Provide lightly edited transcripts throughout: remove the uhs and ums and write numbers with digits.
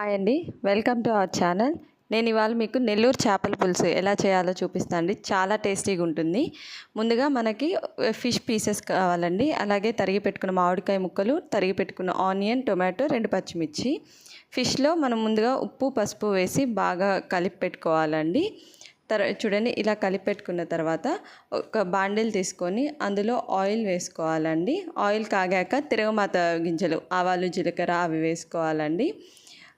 Hi అండి. Welcome to our channel. నేను ఇవాళ మీకు నెల్లూరు చేపల పులుసు ఎలా చేయాలో చూపిస్తాను అండి. చాలా టేస్టీగా ఉంటుంది. ముందుగా మనకి ఫిష్ పీసెస్ కావాలండి. అలాగే తరిగి పెట్టుకున్న మామిడికాయ ముక్కలు, తరిగి పెట్టుకున్న ఆనియన్, టొమాటో, 2 పచ్చిమిర్చి. ఫిష్లో మనం ముందుగా ఉప్పు, పసుపు వేసి బాగా కలిపి పెట్టుకోవాలండి. చూడండి, ఇలా కలిపి పెట్టుకున్న తర్వాత ఒక బాండిల్ తీసుకొని అందులో ఆయిల్ వేసుకోవాలండి. ఆయిల్ కాగాక తిరగమాత గింజలు, ఆవాలు, జీలకర్ర అవి వేసుకోవాలండి.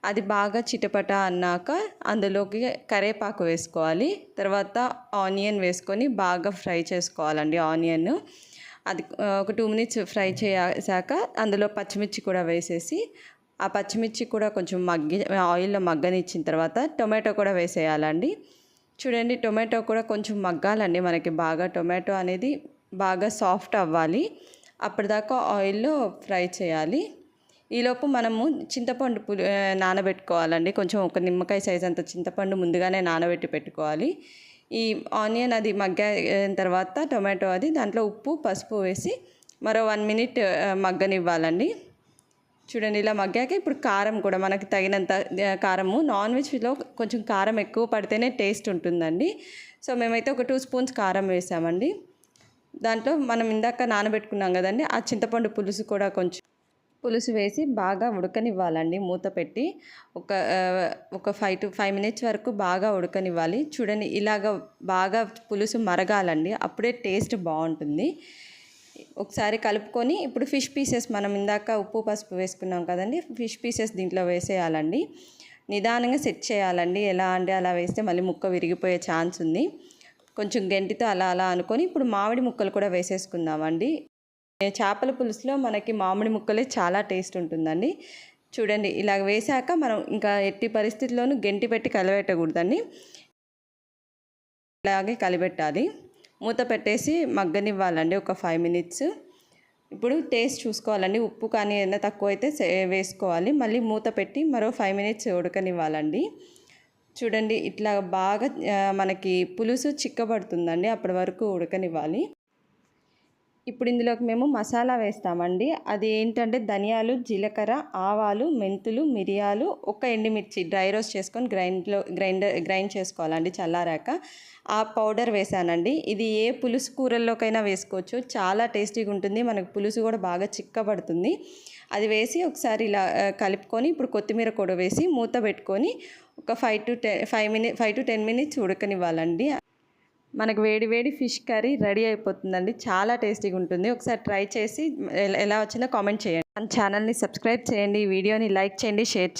అది బాగా చిటపట అన్నాక అందులోకి కరివేపాకు వేసుకోవాలి. తర్వాత ఆనియన్ వేసుకొని బాగా ఫ్రై చేసుకోవాలండి. ఆనియన్ అది ఒక 2 మినిట్స్ ఫ్రై చేసాక అందులో పచ్చిమిర్చి కూడా వేసేసి ఆ పచ్చిమిర్చి కూడా కొంచెం ఆయిల్లో మగ్గనిచ్చిన తర్వాత టొమాటో కూడా వేసేయాలండి. చూడండి, టొమాటో కూడా కొంచెం మగ్గాలండి. మనకి బాగా టొమాటో అనేది బాగా సాఫ్ట్ అవ్వాలి. అప్పటిదాకా ఆయిల్లో ఫ్రై చేయాలి. ఈలోపు మనము చింతపండు నానబెట్టుకోవాలండి. కొంచెం ఒక నిమ్మకాయ సైజ్ అంత చింతపండు ముందుగానే నానబెట్టి పెట్టుకోవాలి. ఈ ఆనియన్ అది మగ్గిన తర్వాత టొమాటో అది దాంట్లో ఉప్పు, పసుపు వేసి మరో 1 మినిట్ మగ్గనివ్వాలండి. చూడండి, ఇలా మగ్గాక ఇప్పుడు కారం కూడా మనకి తగినంత కారము. నాన్ వెజ్లో కొంచెం కారం ఎక్కువ పడితేనే టేస్ట్ ఉంటుందండి. సో మేమైతే ఒక 2 స్పూన్స్ కారం వేసామండి. దాంట్లో మనం ఇందాక నానబెట్టుకున్నాం కదండి, ఆ చింతపండు పులుసు కూడా కొంచెం పులుసు వేసి బాగా ఉడకనివ్వాలండి. మూత పెట్టి ఒక 5 to 5 మినిట్స్ వరకు బాగా ఉడకనివ్వాలి. చూడండి, ఇలాగ బాగా పులుసు మరగాలండి. అప్పుడే టేస్ట్ బాగుంటుంది. ఒకసారి కలుపుకొని ఇప్పుడు ఫిష్ పీసెస్ మనం ఇందాక ఉప్పు, పసుపు వేసుకున్నాం కదండి, ఫిష్ పీసెస్ దీంట్లో వేసేయాలండి. నిదానంగా సెట్ చేయాలండి. ఎలా అంటే అలా వేస్తే మళ్ళీ ముక్క విరిగిపోయే ఛాన్స్ ఉంది. కొంచెం గెంటితో అలా అలా అనుకొని ఇప్పుడు మామిడి ముక్కలు కూడా వేసేసుకుందామండి. చేపల పులుసులో మనకి మామిడి ముక్కలే చాలా టేస్ట్ ఉంటుందండి. చూడండి, ఇలా వేసాక మనం ఇంకా ఎట్టి పరిస్థితుల్లోనూ గెంటి పెట్టి కలిపెట్టకూడదండి. ఇలాగే కలిపెట్టాలి. మూత పెట్టేసి మగ్గనివ్వాలండి ఒక 5 మినిట్స్. ఇప్పుడు టేస్ట్ చూసుకోవాలండి. ఉప్పు కానీ ఏదైనా తక్కువ అయితే వేసుకోవాలి. మళ్ళీ మూత పెట్టి మరో 5 మినిట్స్ ఉడకనివ్వాలండి. చూడండి, ఇట్లా బాగా మనకి పులుసు చిక్కబడుతుందండి. అప్పటి వరకు ఉడకనివ్వాలి. ఇప్పుడు ఇందులోకి మేము మసాలా వేస్తామండి. అది ఏంటంటే ధనియాలు, జీలకర్ర, ఆవాలు, మెంతులు, మిరియాలు, ఒక ఎండుమిర్చి డ్రై రోస్ట్ చేసుకొని గ్రైండ్ చేసుకోవాలండి చల్లారాక. ఆ పౌడర్ వేసానండి. ఇది ఏ పులుసు కూరల్లోకైనా వేసుకోవచ్చు. చాలా టేస్టీగా ఉంటుంది. మనకు పులుసు కూడా బాగా చిక్కబడుతుంది. అది వేసి ఒకసారి ఇలా కలుపుకొని ఇప్పుడు కొత్తిమీర కూడా వేసి మూత పెట్టుకొని ఒక 5 to 10 మినిట్స్ ఉడకనివ్వాలండి. మనకు వేడి వేడి ఫిష్ కర్రీ రెడీ అయిపోతుందండి. చాలా టేస్టీగా ఉంటుంది. ఒకసారి ట్రై చేసి ఎలా వచ్చిందో కామెంట్ చేయండి. మన ఛానల్ని సబ్స్క్రైబ్ చేయండి. ఈ వీడియోని లైక్ చేయండి, షేర్ చేయండి.